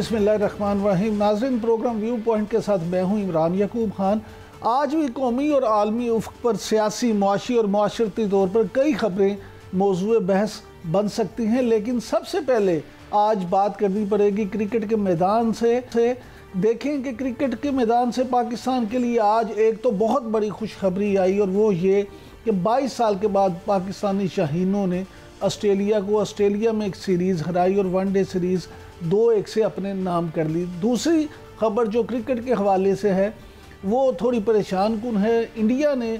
बिस्मिल्लाहिर्रहमानिर्रहीम। नाज़रीन, programme view point के साथ मैं हूँ इमरान याकूब खान। आज भी कौमी और आलमी उफ़्क़ पर सियासी, मुआशी और माशरती तौर पर कई ख़बरें मौज़ूए बहस बन सकती हैं, लेकिन सबसे पहले आज बात करनी पड़ेगी क्रिकेट के मैदान से। देखें कि क्रिकेट के मैदान से पाकिस्तान के लिए आज एक तो बहुत बड़ी खुशखबरी आई, और वो ये कि 22 साल के बाद पाकिस्तानी शाहीनों ने ऑस्ट्रेलिया में एक सीरीज़ हराई और वनडे सीरीज़ 2-1 से अपने नाम कर ली। दूसरी खबर जो क्रिकेट के हवाले से है वो थोड़ी परेशान कुन है। इंडिया ने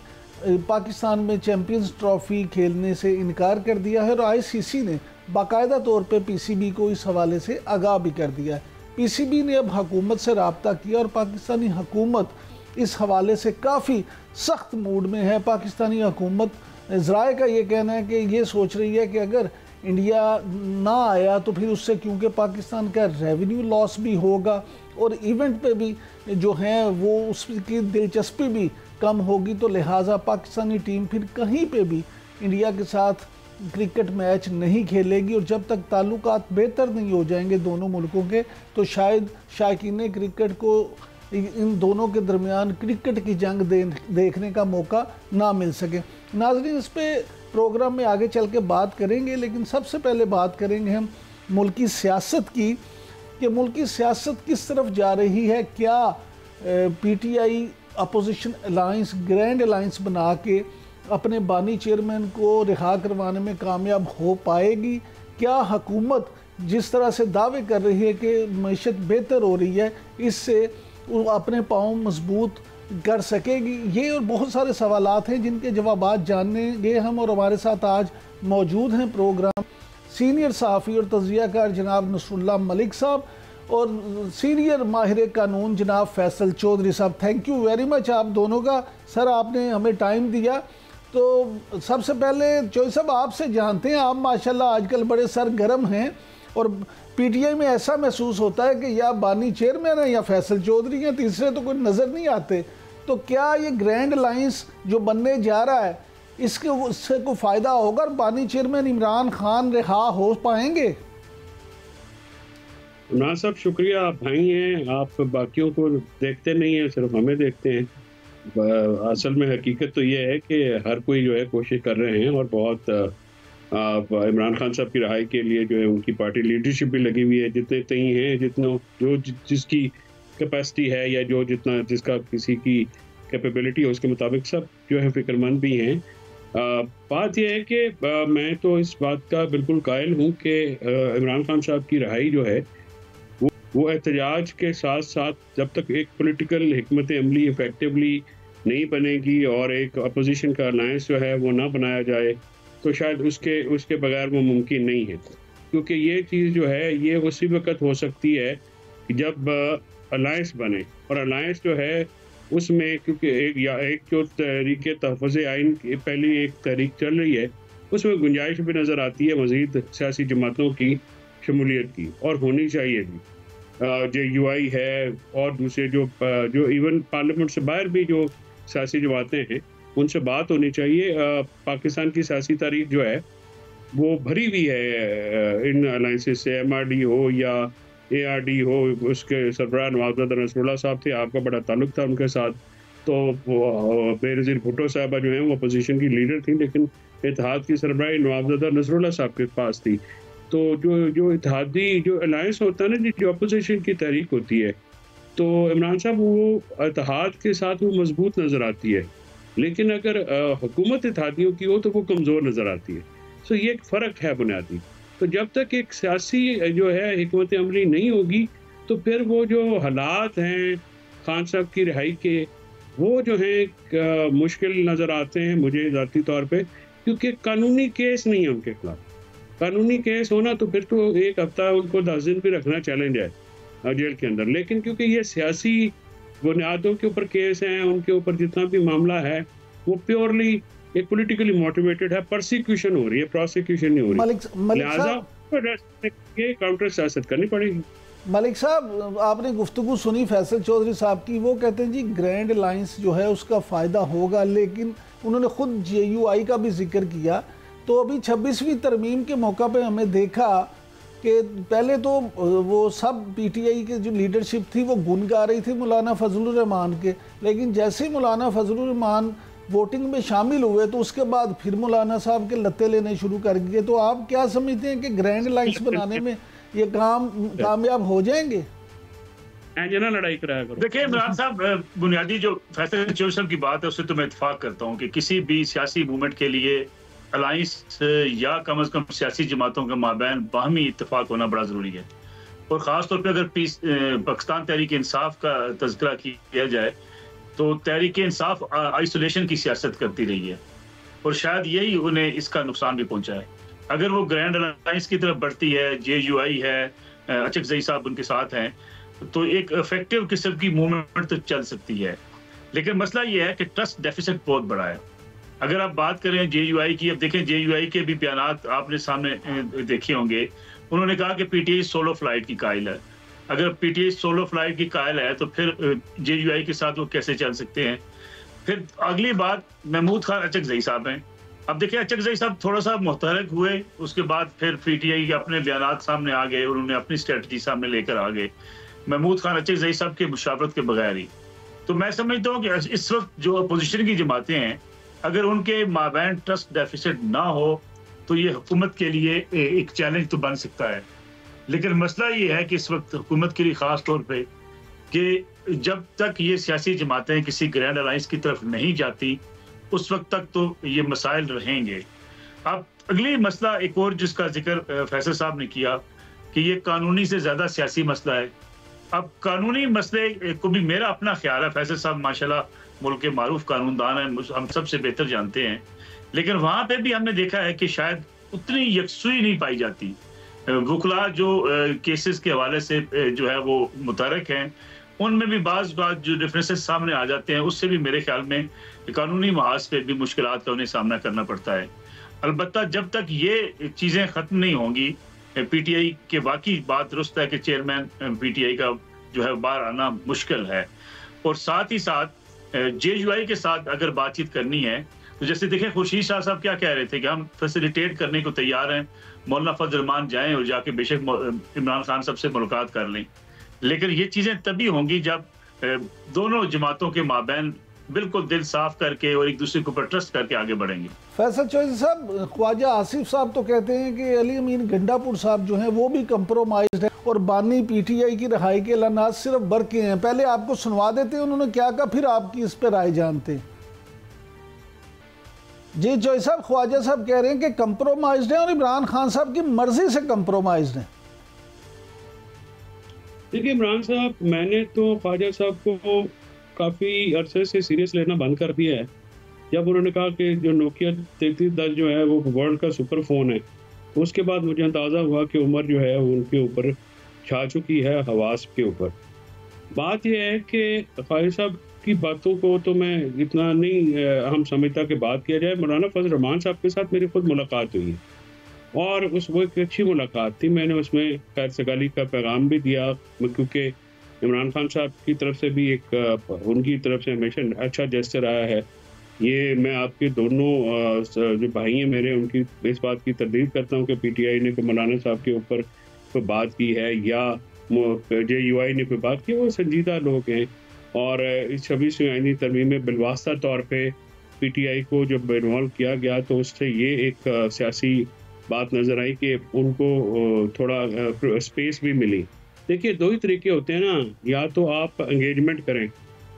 पाकिस्तान में चैम्पियंस ट्रॉफ़ी खेलने से इनकार कर दिया है और आईसीसी ने बाकायदा तौर पे पीसीबी को इस हवाले से आगाह भी कर दिया है। पीसीबी ने अब हुकूमत से रब्ता किया और पाकिस्तानी हुकूमत इस हवाले से काफ़ी सख्त मूड में है। पाकिस्तानी हुकूमत ज़राए का ये कहना है कि ये सोच रही है कि अगर इंडिया ना आया तो फिर उससे क्योंकि पाकिस्तान का रेवेन्यू लॉस भी होगा और इवेंट पे भी जो है वो उसकी दिलचस्पी भी कम होगी, तो लिहाजा पाकिस्तानी टीम फिर कहीं पे भी इंडिया के साथ क्रिकेट मैच नहीं खेलेगी। और जब तक ताल्लुकात बेहतर नहीं हो जाएंगे दोनों मुल्कों के, तो शायद शायकीन क्रिकेट को इन दोनों के दरमियान क्रिकेट की जंग देखने का मौका ना मिल सके। नाज़रीन, इस पे प्रोग्राम में आगे चल के बात करेंगे, लेकिन सबसे पहले बात करेंगे हम मुल्की सियासत की कि मुल्की सियासत किस तरफ जा रही है। क्या PTI opposition alliance grand alliance बना के अपने बानी चेयरमैन को रिहा करवाने में कामयाब हो पाएगी? क्या हुकूमत जिस तरह से दावे कर रही है कि मईशत बेहतर हो रही है, इससे वो अपने पाँव मजबूत कर सकेगी? ये और बहुत सारे सवालात हैं जिनके जवाबात जानेंगे हम। और हमारे साथ आज मौजूद हैं प्रोग्राम सीनियर सहाफ़ी और तज़कियाकार जनाब नसरुल्लाह मलिक साहब और सीनियर माहिर कानून जनाब फैसल चौधरी साहब। थैंक यू वेरी मच आप दोनों का। सर, आपने हमें टाइम दिया। तो सबसे पहले चौधरी साहब आपसे जानते हैं, आप माशाल्लाह आजकल बड़े सरगर्म हैं और पीटीआई में ऐसा महसूस होता है कि या बानी चेयरमैन है या फैसल चौधरी हैं, तीसरे तो कोई नज़र नहीं आते। तो क्या ये ग्रैंड अलायंस जो बनने जा रहा है उससे कोई फ़ायदा होगा और बानी चेयरमैन इमरान खान रिहा हो पाएंगे? ना सब शुक्रिया, आप भाई हैं, आप बाकियों को देखते नहीं हैं, सिर्फ हमें देखते हैं। असल में हकीकत तो ये है कि हर कोई जो है कोशिश कर रहे हैं और बहुत इमरान खान साहब की रहाई के लिए जो है उनकी पार्टी लीडरशिप भी लगी हुई है। जितने तई हैं, जिसकी कैपेसिटी है या जो जितना जिसका किसी की कैपेबिलिटी है उसके मुताबिक सब जो है फिक्रमंद भी हैं। बात यह है कि मैं तो इस बात का बिल्कुल कायल हूँ कि इमरान खान साहब की रहाई जो है वो एहतजाज के साथ साथ जब तक एक पॉलिटिकल हिकमत अमली इफेक्टिवली नहीं बनेगी और एक अपोजिशन का अलायंस जो है वो ना बनाया जाए, तो शायद उसके बगैर वो मुमकिन नहीं है। क्योंकि ये चीज़ जो है ये उसी वक्त हो सकती है कि जब अलायंस बने, और अलायंस जो है उसमें क्योंकि एक जो तहरीक तहफ़्फ़ुज़ आइन की पहली एक तहरीक चल रही है, उसमें गुंजाइश भी नज़र आती है मज़ीद सियासी जमातों की शमूलियत की, और होनी चाहिए भी। JUI है और दूसरे जो इवन पार्लियामेंट से बाहर भी जो सियासी जमातें हैं उनसे बात होनी चाहिए। पाकिस्तान की सियासी तारीख जो है वो भरी हुई है इन अलायंसेस से, MRD हो या ARD हो। उसके सरबराह नवाज़ नसरुल्लाह साहब थे, आपका बड़ा ताल्लुक था उनके साथ। तो बेनज़ीर भुट्टो साहबा जो हैं वो अपोजिशन की लीडर थी, लेकिन इत्तेहाद की सरबराही नवाज़ नसरुल्लाह साहब के पास थी। तो जो इत्तेहादी जो अलायंस होता है ना, जो अपोजिशन की तहरीक होती है, तो इमरान साहब वो इत्तेहाद के साथ वो मजबूत नज़र आती है, लेकिन अगर हुकूमत इत्तेहादियों की हो तो वो कमज़ोर नज़र आती है। तो ये एक फ़र्क है बुनियादी। तो जब तक एक सियासी जो है हिकमत अमली नहीं होगी, तो फिर वो जो हालात हैं खान साहब की रिहाई के, वो जो है मुश्किल नज़र आते हैं मुझे ज़ाती तौर पे, क्योंकि कानूनी केस नहीं है उनके खिलाफ। कानूनी केस होना तो फिर तो एक हफ्ता उनको 10 दिन भी रखना चैलेंज है जेल के अंदर, लेकिन क्योंकि ये सियासी बुनियादों के ऊपर केस हैं, उनके ऊपर जितना भी मामला है वो प्योरली एक पॉलिटिकली मोटिवेटेड है, परसिक्यूशन हो रही है, प्रोसिक्यूशन नहीं हो रही, लिहाजा ये काउंटर सियासत करनी पड़ेगी। मलिक साहब, आपने गुफ्तगू सुनी फैसल चौधरी साहब की, वो कहते हैं जी ग्रैंड अलायंस जो है उसका फ़ायदा होगा, लेकिन उन्होंने खुद JUI का भी जिक्र किया। तो अभी 26वीं तरमीम के मौका पे हमें देखा कि पहले तो वो सब पीटीआई के जो लीडरशिप थी वो गुन गा रही थी मौलाना फजलुर रहमान के, लेकिन जैसे ही मौलाना फजलुर रहमान वोटिंग में शामिल हुए तो उसके बाद फिर मौलाना साहब के लत्ते लेने शुरू कर दिए। तो आप क्या समझते हैं कि ग्रैंड लाइन्स बनाने में ये काम कामयाब हो जाएंगे? लड़ाई कराया करो। देखिए इमरान साहब, बुनियादी जो फैसल चौधरी की बात है उससे तो मैं इत्तेफाक करता हूँ कि किसी भी सियासी मूवमेंट के लिए अलाइंस या कम अज़ कम सियासी जमातों के माबैन बाहमी इत्तेफाक होना बड़ा ज़रूरी है। और ख़ास तौर पे अगर पाकिस्तान तहरीक इंसाफ का तज़किरा किया जाए तो तहरीक इंसाफ आइसोलेशन की सियासत करती रही है और शायद यही उन्हें इसका नुकसान भी पहुंचा है। अगर वो ग्रैंड अलायंस की तरफ बढ़ती है, JUI है, अचकज़ई साहब उनके साथ हैं, तो एक इफेक्टिव किस्म की मूवमेंट तो चल सकती है। लेकिन मसला ये है कि ट्रस्ट डेफिसिट बहुत बड़ा है। अगर आप बात करें JUI की, अब देखें JUI के भी बयानात आपने सामने देखे होंगे। उन्होंने कहा कि PTI सोलो फ्लाइट की कायल है। अगर PTI सोलो फ्लाइट की कायल है तो फिर JUI के साथ वो कैसे चल सकते हैं? फिर अगली बात महमूद खान अचकज़ई साहब हैं। अब देखिए अचकज़ई साहब थोड़ा सा मुतहरक हुए, उसके बाद फिर PTI के अपने बयानात सामने आ गए, उन्होंने अपनी स्ट्रेटजी सामने लेकर आ गए महमूद खान अचकज़ई साहब के मुशावरत के बगैर ही। तो मैं समझता हूँ कि इस वक्त जो अपोजिशन की जमातें हैं, अगर उनके माबैन ट्रस्ट डेफिसिट ना हो तो ये हुकूमत के लिए एक चैलेंज तो बन सकता है। लेकिन मसला ये है कि इस वक्त हुकूमत के लिए ख़ास तौर पे कि जब तक ये सियासी जमातें किसी ग्रैंड अलायंस की तरफ नहीं जाती उस वक्त तक तो ये मसाइल रहेंगे। अब अगली मसला एक और जिसका जिक्र फैसल साहब ने किया कि ये कानूनी से ज़्यादा सियासी मसला है। अब कानूनी मसले को भी मेरा अपना ख्याल है, फैसल साहब माशाल्लाह मुल्क के मारूफ कानूनदान हैं, हम सबसे बेहतर जानते हैं, लेकिन वहाँ पे भी हमने देखा है कि शायद उतनी यकसुई नहीं पाई जाती। वकला जो केसेस के हवाले से जो है वो मुतहरक हैं, उनमें भी बाज़ जो डिफरेंसेस सामने आ जाते हैं, उससे भी मेरे ख्याल में कानूनी महाज पे भी मुश्किलात का उन्हें सामना करना पड़ता है। अलबत्ता जब तक ये चीज़ें ख़त्म नहीं होंगी, PTI के वाकई बात दुरुस्त है कि चेयरमैन PTI का जो है बाहर आना मुश्किल है। और साथ ही साथ JUI के साथ अगर बातचीत करनी है तो जैसे देखें खुर्शीद शाह साहब क्या कह रहे थे कि हम फैसिलिटेट करने को तैयार हैं, मौलाना फजल रहमान जाएं और जाके बेशक इमरान खान साहब से मुलाकात कर लें, लेकिन ये चीज़ें तभी होंगी जब दोनों जमातों के माबैन बिल्कुल दिल साफ करके और एक दूसरे के ऊपर ट्रस्ट करके आगे बढ़ेंगे। फैसल चौधरी साहब, ख्वाजा आसिफ साहब तो कहते हैं कि अली अमीन गंडापुर साहब जो हैं वो भी कंप्रोमाइज्ड है और बानी PTI की रहाई के ऐलानात सिर्फ बरके हैं। पहले आपको सुनवा देते हैं उन्होंने क्या कहा, फिर आपकी इस पर राय जानते हैं। जी चौधरी साहब, ख्वाजा साहब कह रहे हैं कि कंप्रोमाइज्ड है और इमरान खान साहब की मर्जी से कंप्रोमाइज्ड है। देखिए इमरान साहब, मैंने तो ख्वाजा साहब को काफ़ी अरसे से सीरियस लेना बंद कर दिया है। जब उन्होंने कहा कि जो नोकिया 3310 जो है वो वर्ल्ड का सुपर फ़ोन है, तो उसके बाद मुझे अंदाज़ा हुआ कि उम्र जो है वो उनके ऊपर छा चुकी है, हवास के ऊपर। बात यह है कि ख्वाजा साहब की बातों को तो मैं इतना नहीं अहम समझता कि बात किया जाए। मौलाना फजल रहमान साहब के साथ मेरी खुद मुलाकात हुई है और वो एक अच्छी मुलाकात थी। मैंने उसमें खैर सगाली का पैगाम भी दिया, क्योंकि इमरान खान साहब की तरफ से भी एक उनकी तरफ से हमेशा अच्छा जेस्चर आया है। ये मैं आपके दोनों जो भाई हैं मेरे, उनकी इस बात की तरदीद करता हूँ कि PTI ने कोई मौलाना साहब के ऊपर कोई बात की है या JUI ने कोई बात की, वो संजीदा लोग हैं। और इस 26वीं आईनी तरमीम में बिलवास्ता तौर पे PTI को जब इन्वॉल्व किया गया तो उससे ये एक सियासी बात नज़र आई कि उनको थोड़ा स्पेस भी मिली। देखिए दो ही तरीके होते हैं ना, या तो आप एंगेजमेंट करें,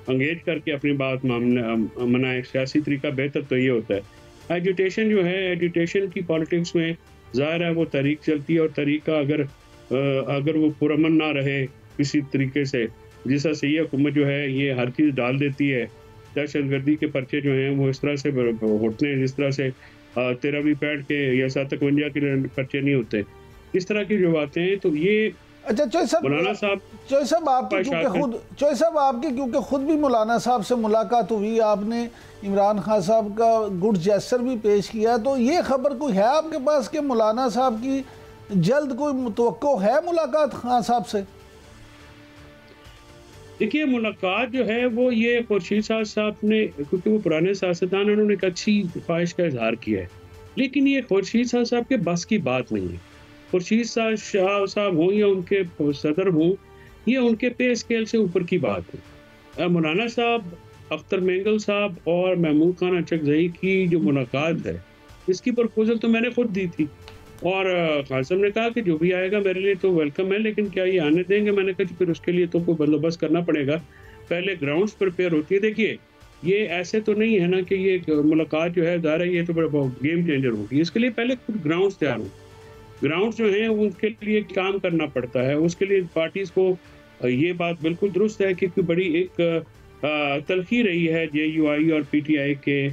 एंगेज करके अपनी बात मनाएं। सियासी तरीका बेहतर तो ये होता है। एजुटेशन जो है, एजुटेशन की पॉलिटिक्स में ज़ाहिर है वो तरीक चलती है और तरीका अगर वो पुरअमन ना रहे किसी तरीके से, जिस तरह से ये हुकूमत जो है ये हर चीज़ डाल देती है, दहशतगर्दी के पर्चे जो हैं वो इस तरह से होते हैं जिस तरह से 13-65 के या 751 के पर्चे नहीं होते, इस तरह की जो बातें हैं। तो ये अच्छा मौलाना साहब आपकी क्योंकि खुद भी मौलाना साहब से मुलाकात हुई, आपने इमरान खान साहब का गुड जेस्चर भी पेश किया, तो ये खबर कोई है आपके पास कि मौलाना साहब की जल्द कोई मुतवक्को है मुलाकात खान साहब से? देखिए मुलाकात जो है वो ये खुर्शीद साहब ने, क्योंकि वो पुराने सियासतदान, उन्होंने एक अच्छी ख्वाहिश का इजहार किया है, लेकिन ये खुर्शीद साहब के बस की बात नहीं है। खुर्शीद शाह साहब हों या उनके सदर हों, ये उनके पे स्केल से ऊपर की बात है। मौलाना साहब, अख्तर मेंगल साहब और महमूद खान अचकज़ई की जो मुलाकात है, इसकी प्रपोजल तो मैंने खुद दी थी और खान साहब ने कहा कि जो भी आएगा मेरे लिए तो वेलकम है, लेकिन क्या ये आने देंगे? मैंने कहा फिर उसके लिए तो कोई बंदोबस्त करना पड़ेगा, पहले ग्राउंड्स प्रिपेयर होती है। देखिए, ये ऐसे तो नहीं है ना कि ये मुलाकात जो है ज़ाहिर है ये तो बड़ा गेम चेंजर होगी, इसके लिए पहले खुद ग्राउंड्स तैयार हों। ग्राउंड्स जो हैं उनके लिए काम करना पड़ता है, उसके लिए पार्टीज़ को ये बात बिल्कुल दुरुस्त है कि बड़ी एक तलखी रही है JUI और PTI के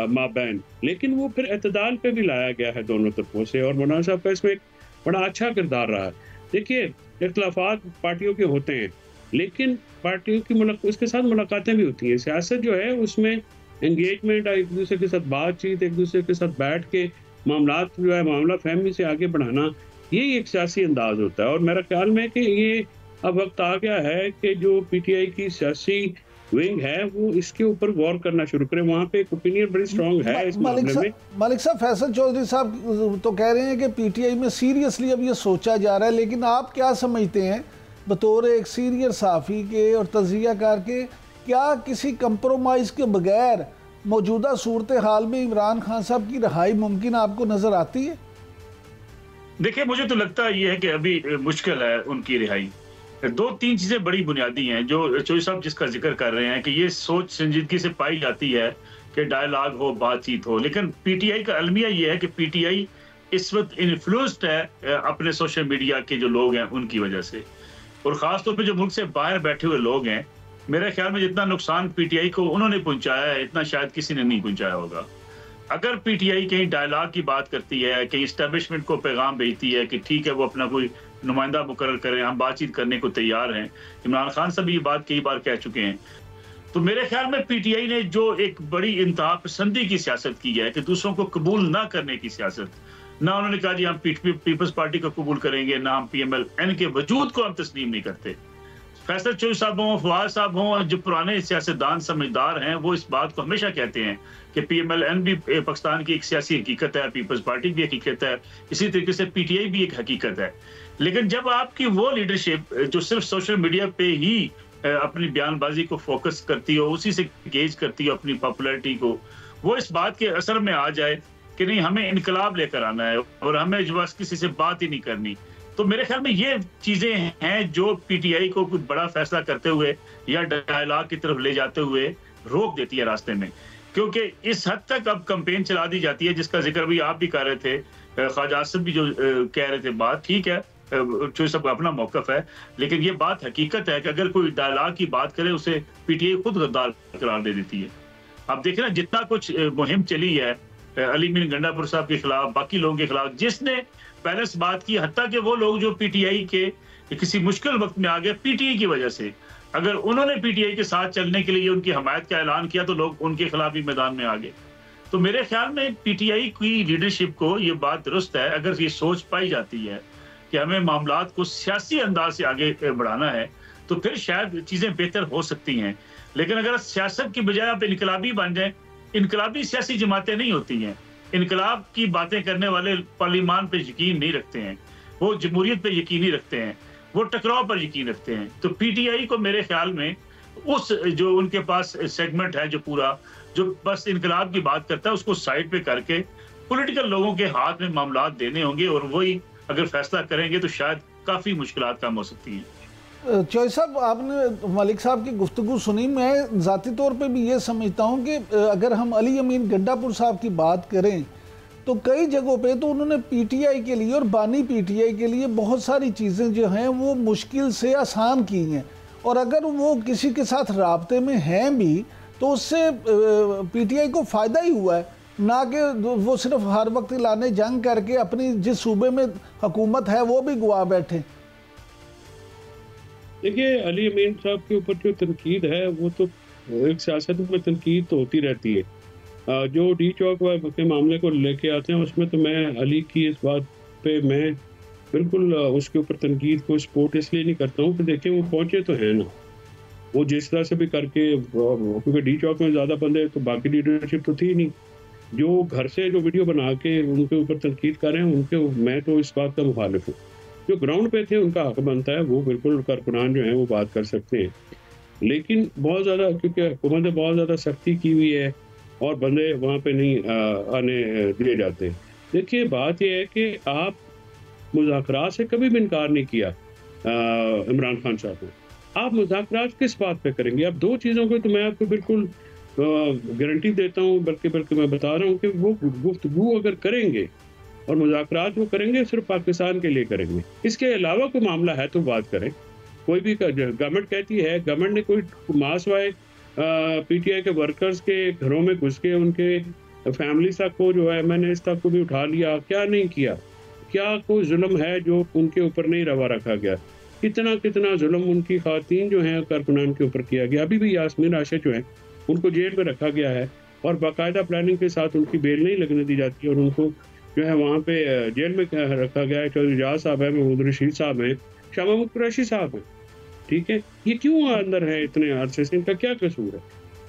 माबैन, लेकिन वो फिर एतदाल पे भी लाया गया है दोनों तरफों से और मौलाना साहब का इसमें एक बड़ा अच्छा किरदार रहा है। देखिए, इख्तिलाफात पार्टियों के होते हैं, लेकिन पार्टियों की उसके साथ मुलाकातें भी होती हैं। सियासत जो है उसमें एंगेजमेंट, एक दूसरे के साथ बातचीत, एक दूसरे के साथ बैठ के मामलात जो है मामला फहमी से आगे बढ़ाना, यही एक सियासी अंदाज होता है। और मेरा ख्याल में कि ये अब वक्त आ गया है कि जो PTI की सियासी विंग है वो इसके ऊपर गौर करना शुरू करे। वहाँ पे एक ओपिनियन बड़ी स्ट्रॉन्ग है इस मामले में। मलिक साहब, फैसल चौधरी साहब तो कह रहे हैं कि PTI में सीरियसली अब ये सोचा जा रहा है, लेकिन आप क्या समझते हैं बतौर एक सीनियर साफ़ी के और तजियाकार के, क्या किसी कंप्रोमाइज़ के बगैर मौजूदा सूरत हाल में इमरान खान साहब की रहाई मुमकिन आपको नज़र आती है? देखिए, मुझे तो लगता है ये है कि अभी मुश्किल है उनकी रिहाई। दो तीन चीजें बड़ी बुनियादी हैं जो चौधरी साहब जिसका जिक्र कर रहे हैं कि ये सोच संजीदगी से पाई जाती है कि डायलॉग हो, बातचीत हो, लेकिन PTI का अलमिया ये है कि PTI इस वक्त इन्फ्लुएंस्ड है अपने सोशल मीडिया के जो लोग हैं उनकी वजह से, और खासतौर पे जो मुल्क से बाहर बैठे हुए लोग हैं। मेरे ख्याल में जितना नुकसान PTI को उन्होंने पहुंचाया है, इतना शायद किसी ने नहीं पहुंचाया होगा। अगर PTI कहीं डायलॉग की बात करती है, कहीं इस्टेब्लिशमेंट को पैगाम भेजती है कि ठीक है वो अपना कोई नुमाइंदा मुकर्रर करें, हम बातचीत करने को तैयार हैं, इमरान खान साहब ये बात कई बार कह चुके हैं, तो मेरे ख्याल में PTI ने जो एक बड़ी इंतहा पसंदी की सियासत की है कि दूसरों को कबूल ना करने की सियासत, ना उन्होंने कहा जी हम पीपल्स पार्टी को कबूल करेंगे, ना हम PMLN के वजूद को हम तस्लीम नहीं करते। फैसल चौधरी साहब हों, फवाद साहब हों, जो पुराने सियासतदान समझदार हैं, वो इस बात को हमेशा कहते हैं कि PMLN भी पाकिस्तान की एक सियासी हकीकत है, पीपल्स पार्टी भी हकीकत है, इसी तरीके से PTI भी एक हकीकत है। लेकिन जब आपकी वो लीडरशिप जो सिर्फ सोशल मीडिया पे ही अपनी बयानबाजी को फोकस करती हो, उसी से गेज करती हो अपनी पॉपुलैरिटी को, वो इस बात के असर में आ जाए कि नहीं हमें इनकलाब लेकर आना है और हमें जो बस किसी से बात ही नहीं करनी, तो मेरे ख्याल में ये चीजें हैं जो PTI को कुछ बड़ा फैसला करते हुए या डायलॉग की तरफ ले जाते हुए रोक देती है रास्ते में। क्योंकि इस हद तक अब कैंपेन चला दी जाती है जिसका जिक्र भी आप भी कर रहे थे, ख्वाजा आसिफ भी जो कह रहे थे, बात ठीक है, जो सबका अपना मौकफ है, लेकिन ये बात हकीकत है कि अगर कोई डायलॉग की बात करे उसे PTI खुद गद्दार करार दे देती है। अब देखें ना, जितना कुछ मुहिम चली है अली मीन गंडापुर साहब के खिलाफ, बाकी लोगों के खिलाफ, जिसने बैलेंस बात की, हत्ता कि वो लोग जो PTI के किसी मुश्किल वक्त में आ गए PTI की वजह से, अगर उन्होंने PTI के साथ चलने के लिए उनकी हमायत का ऐलान किया तो लोग उनके खिलाफ ही मैदान में आ गए। तो मेरे ख्याल में PTI की लीडरशिप को ये बात दुरुस्त है, अगर ये सोच पाई जाती है कि हमें मामलात को सियासी अंदाज से आगे बढ़ाना है तो फिर शायद चीजें बेहतर हो सकती हैं। लेकिन अगर सियासत की बजाय आप इनकलाबी बन जाए, इनकलाबी सियासी जमातें नहीं होती हैं, इनकलाब की बातें करने वाले पार्लियामान पे यकीन नहीं रखते हैं, वो जमहूरियत पे यकीन नहीं रखते हैं, वो टकराव पर यकीन रखते हैं। तो PTI को मेरे ख्याल में उस जो उनके पास सेगमेंट है जो पूरा जो बस इनकलाब की बात करता है उसको साइड पे करके पॉलिटिकल लोगों के हाथ में मामलात देने होंगे और वही अगर फैसला करेंगे तो शायद काफ़ी मुश्किलात कम हो सकती हैं। चौधरी साहब, आपने मलिक साहब की गुफ्तगू सुनी, मैं ज़ाती तौर पे भी ये समझता हूँ कि अगर हम अली अमीन गंडापुर साहब की बात करें तो कई जगहों पे तो उन्होंने PTI के लिए और बानी PTI के लिए बहुत सारी चीज़ें जो हैं वो मुश्किल से आसान की हैं, और अगर वो किसी के साथ राब्ते में हैं भी तो उससे PTI को फ़ायदा ही हुआ है, ना कि वो सिर्फ हर वक्त लाने जंग करके अपनी जिस सूबे में हुकूमत है वो भी गुआ बैठे। देखिए, अली अमीन साहब के ऊपर जो तनकीद है वो तो एक सियासत में तनकीद तो होती रहती है। जो डी चौक के मामले को लेके आते हैं उसमें तो मैं अली की इस बात पे मैं बिल्कुल उसके ऊपर तनकीद को सपोर्ट इसलिए नहीं करता हूँ कि देखिए वो पहुँचे तो है ना, वो जिस तरह से भी करके, क्योंकि डी चौक में ज़्यादा बंदे तो बाकी लीडरशिप तो थी नहीं, जो घर से जो वीडियो बना के उनके ऊपर तनकीद कर रहे हैं, उनके मैं तो इस बात का मुखालिफ हूँ। जो ग्राउंड पे थे उनका हक बनता है, वो बिल्कुल कारकुनान जो है वो बात कर सकते हैं। लेकिन बहुत ज़्यादा, क्योंकि हुकूमत ने बहुत ज़्यादा सख्ती की हुई है और बंदे वहाँ पे नहीं आने दिए जाते। देखिए बात यह है कि आप मुज़ाकरात से कभी भी इनकार नहीं किया इमरान खान साहब ने। आप मुज़ाकरात किस बात पे करेंगे? अब 2 चीज़ों को तो मैं आपको बिल्कुल गारंटी देता हूँ, बल्कि मैं बता रहा हूँ कि वो गुफ्तगू अगर करेंगे और मुज़ाकरात वो करेंगे सिर्फ पाकिस्तान के लिए करेंगे। इसके अलावा कोई मामला है तो बात करें। कोई भी गवर्नमेंट कहती है, गवर्नमेंट ने कोई मास वाए पीटीआई के वर्कर्स के घरों में घुस के उनके फैमिली तक को जो है मैंने इस तक को भी उठा लिया, क्या नहीं किया? क्या कोई जुल्म है जो उनके ऊपर नहीं रवा रखा गया? कितना जुल्म उनकी खातन जो हैं कारकुनान के ऊपर किया गया। अभी भी यास्मीन राशिद जो है उनको जेल में रखा गया है और बाकायदा प्लानिंग के साथ उनकी बेल नहीं लगने दी जाती और उनको जो है वहाँ पे जेल में रखा गया है। चौधरी इजाज साहब है, महमूद रशीद साहब है, शाह महमूद कुरैशी साहब है। ठीक है, ये क्यों अंदर है इतने अरसे से? इनका क्या कसूर है?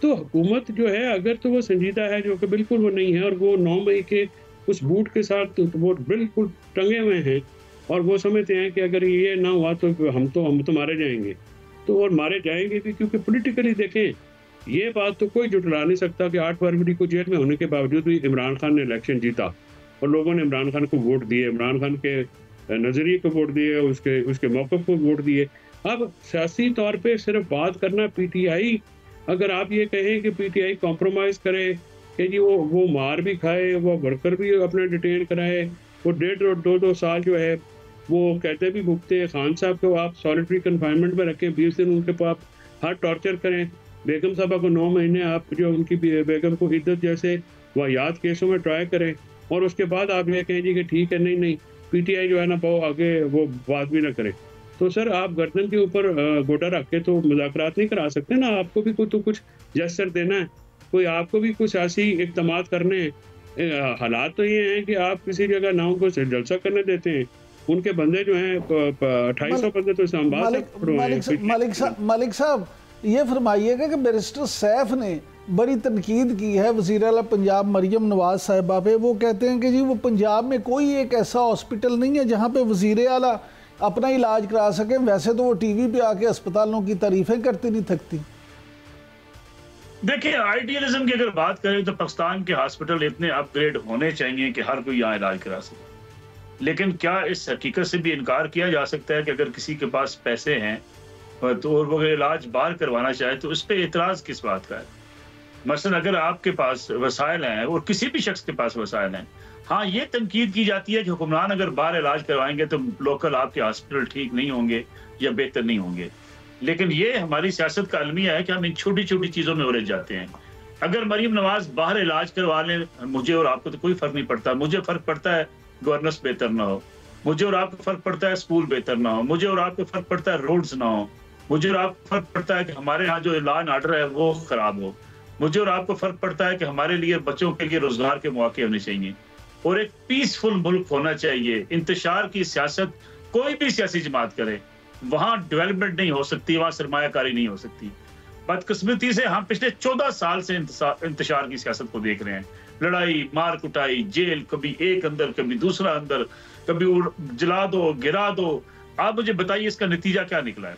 तो हुकूमत जो है अगर तो वो संजीदा है, जो कि बिल्कुल वो नहीं है, और वो 9 मई के उस बूट के साथ वो बिल्कुल टंगे हुए हैं और वो समझते हैं कि अगर ये ना हुआ तो हम तो मारे जाएंगे। तो और मारे जाएंगे भी, क्योंकि पॉलिटिकली देखें ये बात तो कोई जुटला नहीं सकता कि 8 फरवरी को जेल में होने के बावजूद भी इमरान खान ने इलेक्शन जीता और लोगों ने इमरान खान को वोट दिए, इमरान खान के नज़रिए को वोट दिए, उसके मौक़िफ़ को वोट दिए। अब सियासी तौर पे सिर्फ बात करना पीटीआई, अगर आप ये कहें कि पीटीआई कॉम्प्रोमाइज़ करे कि जी वो मार भी खाए, वो वर्कर भी अपने डिटेन कराए, वो 1.5-2 साल जो है वो कहते भी भुगते हैं। खान साहब को आप सॉलिटरी कन्फाइनमेंट में रखें, 20 दिन उनके पास हर टॉर्चर करें। बेगम साहबा को 9 महीने आप जो उनकी बेगम को इद्दत जैसे वाहियात केसों में ट्राई करें और उसके बाद आप ये कहें जी कि ठीक है, नहीं पीटीआई जो है ना वो आगे वो बात भी ना करे। तो सर आप गर्दन के ऊपर गोटा रख के तो मुज़ाकरात नहीं करा सकते ना। आपको भी तो कुछ जेस्चर देना है, कोई आपको भी कुछ सियासी इक़दामात करने हैं। हालात तो ये हैं कि आप किसी जगह ना उनको जलसा करने देते हैं, उनके बंदे जो हैं 2800 बंदे तो इस्लामाबाद। मलिक साहब ये फरमाइएगा कि बैरिस्टर सैफ ने बड़ी तनकीद की है वज़ीर आला पंजाब मरियम नवाज साहिबा पे। वो कहते हैं कि जी वो पंजाब में कोई एक ऐसा हॉस्पिटल नहीं है जहाँ पे वज़ीर आला अपना इलाज करा सकें। वैसे तो वो टीवी पे आके अस्पतालों की तारीफें करती नहीं थकती। देखिए आइडियलिज्म की अगर बात करें तो पाकिस्तान के हॉस्पिटल इतने अपग्रेड होने चाहिए कि हर कोई यहाँ इलाज करा सके। लेकिन क्या इस हकीकत से भी इनकार किया जा सकता है कि अगर किसी के पास पैसे हैं तो और वो इलाज बाहर करवाना चाहे तो उस पर एतराज़ किस बात का है? मसलन अगर आपके पास वसाइल हैं और किसी भी शख्स के पास वसाइल हैं, हाँ ये तनकीद की जाती है कि हुक्मरान अगर बाहर इलाज करवाएंगे तो लोकल आपके हॉस्पिटल ठीक नहीं होंगे या बेहतर नहीं होंगे। लेकिन ये हमारी सियासत का अलमिया है कि हम इन छोटी छोटी चीज़ों में उलझ जाते हैं। अगर मरीम नवाज बाहर इलाज करवा लें, मुझे और आपको तो कोई फ़र्क नहीं पड़ता। मुझे फ़र्क पड़ता है गवर्नेंस बेहतर ना हो, मुझे और आपको फ़र्क पड़ता है स्कूल बेहतर ना हो, मुझे और आपको फ़र्क पड़ता है रोड्स ना हो, मुझे और आपको फ़र्क पड़ता है कि हमारे यहाँ जो लॉ एंड ऑर्डर है वो ख़राब हो, मुझे और आपको फ़र्क पड़ता है कि हमारे लिए बच्चों के लिए रोज़गार के मौके होने चाहिए और एक पीसफुल मुल्क होना चाहिए। इंतशार की सियासत कोई भी सियासी जमात करे, वहाँ डेवलपमेंट नहीं हो सकती, वहाँ सरमायाकारी नहीं हो सकती। बदकिस्मती से हम पिछले 14 साल से इंतशार की सियासत को देख रहे हैं। लड़ाई, मार कुटाई, जेल, कभी एक अंदर कभी दूसरा अंदर, कभी जला दो गिरा दो। आप मुझे बताइए इसका नतीजा क्या निकला है?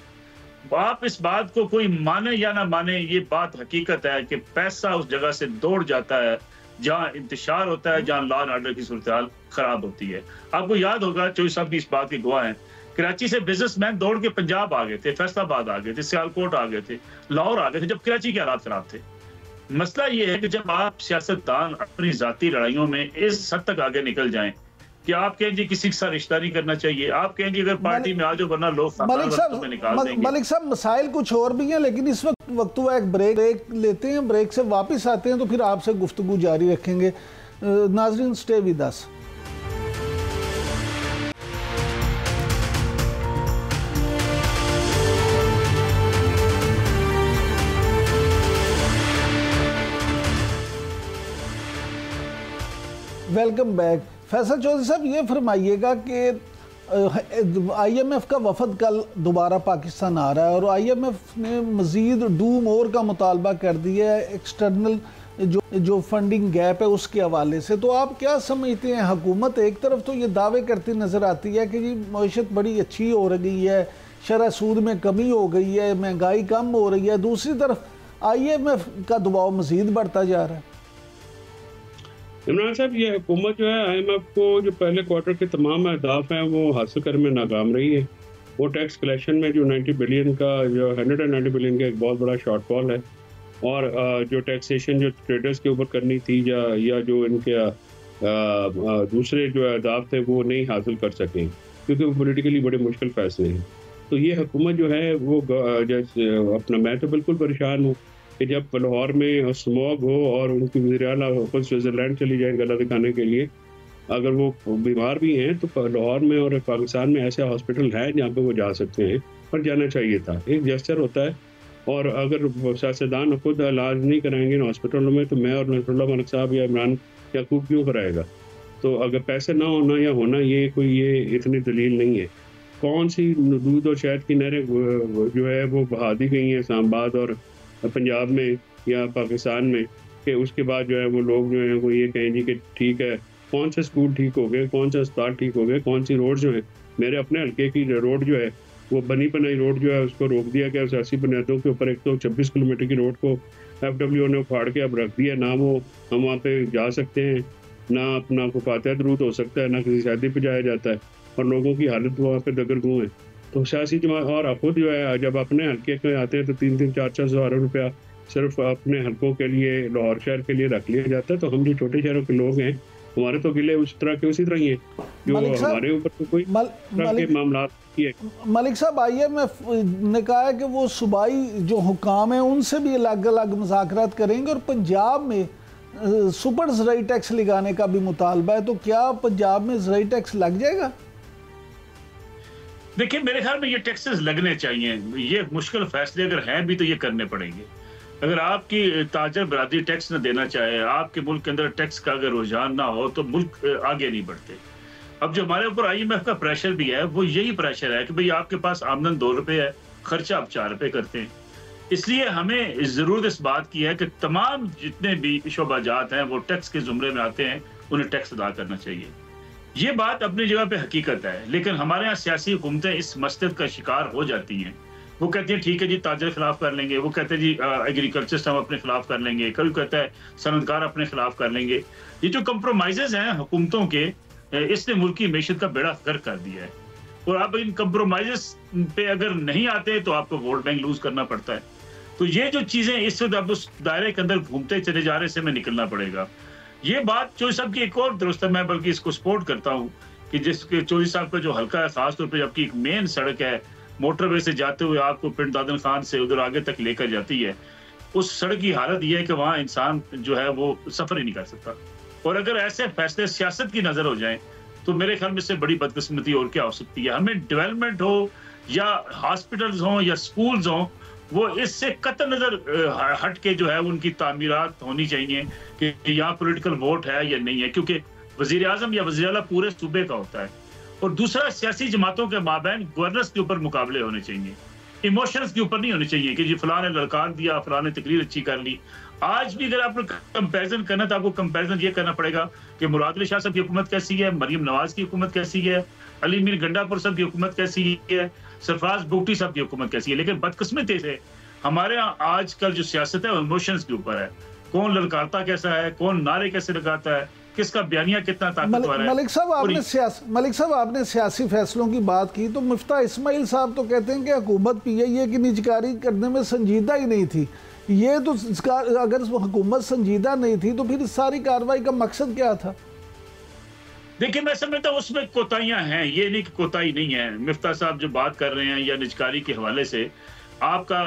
आप इस बात को कोई माने या ना माने, ये बात हकीकत है कि पैसा उस जगह से दौड़ जाता है जहाँ इंतशार होता है, जहाँ लॉ एंड ऑर्डर की सूरत खराब होती है। आपको याद होगा, चौधरी साहब भी इस बात के गवाह हैं, कराची से बिजनेसमैन दौड़ के पंजाब आ गए थे, फैसलाबाद आ गए थे, सियालकोट आ गए थे, लाहौर आ गए थे, जब कराची के हालात खराब थे। मसला ये है कि जब आप सियासतदान अपनी जाती लड़ाइयों में इस हद तक आगे निकल जाएं कि आप कहेंगे किसी के साथ रिश्ता नहीं करना चाहिए, आप कहेंगे अगर पार्टी में आ जाओ वरना लोग मलिक साहब मसाइल कुछ और भी हैं, लेकिन इस वक्त वो एक ब्रेक लेते हैं, ब्रेक से वापस आते हैं तो फिर आपसे गुफ्तगू जारी रखेंगे। नाजरीन stay with us. Welcome back. Faisal Chaudhry साहब ये फरमाइएगा कि IMF का वफद कल दोबारा पाकिस्तान आ रहा है और IMF ने मज़ीद डू मोर का मुतालबा कर दिया है। एक्सटर्नल जो फंडिंग गैप है उसके हवाले से। तो आप क्या समझते हैं, हुकूमत एक तरफ तो ये दावे करती नज़र आती है कि जी मईशत बड़ी अच्छी हो रही है, शरह सूद में कमी हो गई है, महंगाई कम हो रही है, दूसरी तरफ IMF का दबाव मज़ीद बढ़ता जा रहा है। इमरान साहब, ये हुकूमत जो है IMF को जो पहले क्वार्टर के तमाम अहदाफ हैं वो हासिल करने में नाकाम रही है। वो टैक्स कलेक्शन में जो 90 बिलियन का, जो 190 बिलियन का एक बहुत बड़ा शॉर्टफॉल है, और जो टैक्सेशन जो ट्रेडर्स के ऊपर करनी थी या जो इनके दूसरे जो अहदाफ थे वो नहीं हासिल कर सकें क्योंकि वो पॉलिटिकली बड़े मुश्किल फैसले हैं। तो ये हुकूमत जो है वो जैसे अपना, मैं तो बिल्कुल परेशान हूँ कि जब लाहौर में स्मॉग हो और उनकी वज़ीर आला खुद स्विट्ज़रलैंड चली जाए गला दिखाने के लिए, अगर वो बीमार भी हैं तो लाहौर में और पाकिस्तान में ऐसे हॉस्पिटल हैं जहाँ पे वो जा सकते हैं, पर जाना चाहिए था। एक जेस्चर होता है, और अगर सियासतदान खुद इलाज नहीं कराएंगे इन हॉस्पिटलों में तो मैं और नसरुल्लाह मलिक साहब या इमरान याकूब क्यों कराएगा? तो अगर पैसे ना होना या होना ये इतनी दलील नहीं है। कौन सी दूध और शहद की नहरें जो है वो बहा दी गई हैं इस्लामाबाद और पंजाब में या पाकिस्तान में, कि उसके बाद जो है वो लोग जो हैं वो ये कहें जी कि ठीक है, कौन से स्कूल ठीक हो गए, कौन सा अस्पताल ठीक हो गए, कौन सी रोड जो है, मेरे अपने हल्के की रोड जो है वो बनी बनाई रोड जो है उसको रोक दिया गया सियासी बुनियादों के ऊपर। एक तो 26 किलोमीटर की रोड को FWO ने उखाड़ के अब रख दिया, ना वो हम वहाँ पे जा सकते हैं, ना अपना को फातिहा दरूद हो सकता है, ना किसी शादी पे जाया जाता है, और लोगों की हालत वहाँ पे दगरगूं है। तो सियासी जमात और खुद जो है जब अपने हल्के में आते हैं तो 3-3, 4-4 हज़ार रुपया सिर्फ अपने हल्कों के लिए, लाहौर शहर के लिए रख लिया जाता है। तो हम जो छोटे शहरों के लोग हैं हमारे तो गिले उसी तरह ही हैं, जो हमारे ऊपर तो कोई के मामला। मलिक साहब, IMF ने कहा है कि वो सूबाई जो हुकाम है उनसे भी अलग अलग मुज़ाकरात करेंगे और पंजाब में सुपर ज़राई टैक्स लगाने का भी मुतालबा है। तो क्या पंजाब में ज़राई टैक्स लग जाएगा? देखिए, मेरे ख्याल में ये टैक्सेस लगने चाहिए। ये मुश्किल फैसले अगर हैं भी तो ये करने पड़ेंगे। अगर आपकी ताजर बरादरी टैक्स न देना चाहे, आपके मुल्क के अंदर टैक्स का अगर रुझान ना हो तो मुल्क आगे नहीं बढ़ते। अब जो हमारे ऊपर IMF का प्रेशर भी है वो यही प्रेशर है कि भाई आपके पास आमदन 2 रुपए है, खर्चा आप 4 रुपए करते हैं। इसलिए हमें ज़रूरत इस बात की है कि तमाम जितने भी शोबाजात हैं वो टैक्स के जुमरे में आते हैं, उन्हें टैक्स अदा करना चाहिए। ये बात अपनी जगह पे हकीकत है, लेकिन हमारे यहाँ सियासी हुकूमतें इस मसलत का शिकार हो जाती हैं। वो कहते हैं ठीक है जी ताजर खिलाफ कर लेंगे, वो कहते हैं जी एग्रीकल्चर हम अपने खिलाफ कर लेंगे, कभी कहता है सनतकार अपने खिलाफ कर लेंगे। ये जो कंप्रोमाइजेज हैं हुकूमतों के, इसने मुल्क की मैशत का बेड़ा गर्क कर दिया है। और आप इन कंप्रोमाइजेस पे अगर नहीं आते तो आपको वोट बैंक लूज करना पड़ता है। तो ये जो चीजें इस वक्त अब उस दायरे के अंदर घूमते चले जा रहे, से हमें निकलना पड़ेगा। ये बात चौधरी साहब की एक और दुरुस्त है, मैं बल्कि इसको सपोर्ट करता हूँ कि जिसके चौधरी साहब का जो हल्का है, खासतौर पर जबकि एक मेन सड़क है, मोटरवे से जाते हुए आपको पिंड दादन खान से उधर आगे तक लेकर जाती है, उस सड़क की हालत यह है कि वहाँ इंसान जो है वो सफर ही नहीं कर सकता। और अगर ऐसे फैसले सियासत की नजर हो जाएं तो मेरे ख्याल में इससे बड़ी बदकिस्मती और क्या हो सकती है। हमें डेवलपमेंट हो या हॉस्पिटल्स हो या स्कूल्स हो, वो इससे कतई नजर हट के जो है उनकी तामीरात होनी चाहिए कि यहाँ पॉलिटिकल वोट है या नहीं है, क्योंकि वजीर आजम या वजीर आला पूरे सूबे का होता है। और दूसरा, सियासी जमातों के माबैन गवर्नेंस के ऊपर मुकाबले होने चाहिए, इमोशंस के ऊपर नहीं होने चाहिए कि जी फलां ने ललकार दिया, फलां ने तकरीर अच्छी कर ली। आज भी अगर आपको कंपैरिजन करना तो आपको कंपैरिजन ये करना पड़ेगा कि मुराद अली शाह साहब की हुकूमत कैसी है, मरीम नवाज की हुकूमत कैसी है, अली मीर गंडापुर साहब की हुकूमत कैसी है, सरफराज बुगटी साहब की हुकूमत कैसी है। लेकिन बदकिस्मती से हमारे यहाँ आजकल जो सियासत है वो इमोशंस के ऊपर है। कौन ललकारता कैसा है, कौन नारे कैसे लगाता है, किसका बयानिया कितना ताकतवर है। मलिक साहब, आपने सियासी फैसलों की बात की तो मुफ्ता इस्माइल साहब तो कहते हैं कि हुकूमत PIA की निजकारी करने में संजीदा ही नहीं थी। ये तो अगर हुकूमत संजीदा नहीं थी तो फिर इस सारी कार्रवाई का मकसद क्या था? देखिए, मैं समझता हूँ उसमें कोताहियां हैं, ये नहीं कि कोताही नहीं है। मुफ्ता साहब जो बात कर रहे हैं या निजकारी के हवाले से, आपका